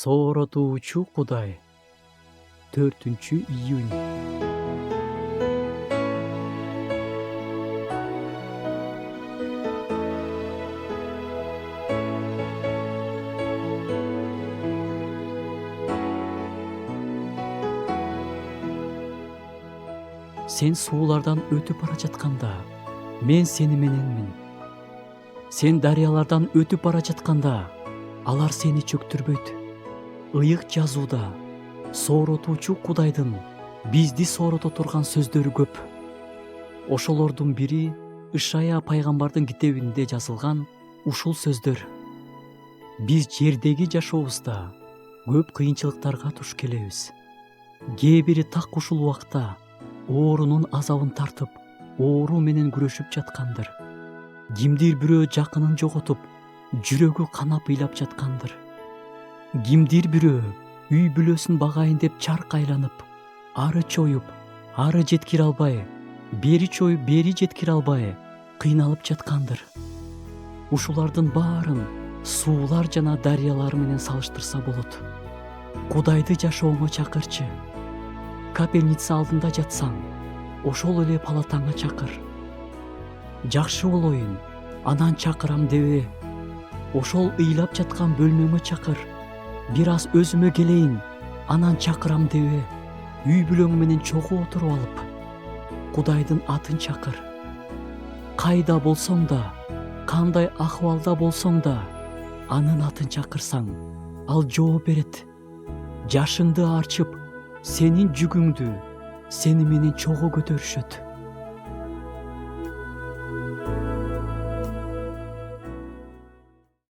Сооротуучу Кудай. 4-июнь. Сен суулардан өтүп бара жатканда, мен сени мененмин. Сен дарыялардан өтүп бара жатканда, алар сени чөктүрбөйт. Ыйык жазууда сооротуучу Кудайдын бизди соорото турган сөздөрү көп. Ошолордун бири Ишая пайгамбардын китебинде жазылган ушул сөздөр. Биз жердеги жашообузда көп кыйынчылыктарга туш келебиз. Кээ бири так ушул убакта оорунун азабын тартып, оору менен күрөшүп жаткандыр. Кимдир бирөө жакынын жоготуп, жүрөгү канап ыйлап жаткандыр. Кимдир бирөө үй бүлөсүн багайын деп чарк айланып, ары чоюп, ары жеткире албай, бери чоюп, бери жеткире албай кыйналып жаткандыр. Ушулардын баарын суулар жана дарыялар менен салыштырса болот. Кудайды жашооңо чакырчы. Капельница алдында жатсаң, ошол эле палатаңа чакыр. Жакшы болоюн, анан чакырам дебе. Ошол ыйлап жаткан бөлмөмө чакыр. Бир аз өзүмө келейин, анан чакырам дебе. Үй бүлөң менен чогуу отуруп алып, Кудайдын атын чакыр. Кайда болсоң да, кандай акыбалда болсоң да, анын атын чакырсаң, ал жооп берет. Жашыңды арчып, сенин жүгүңдү сени менен чогуу көтөрүшөт.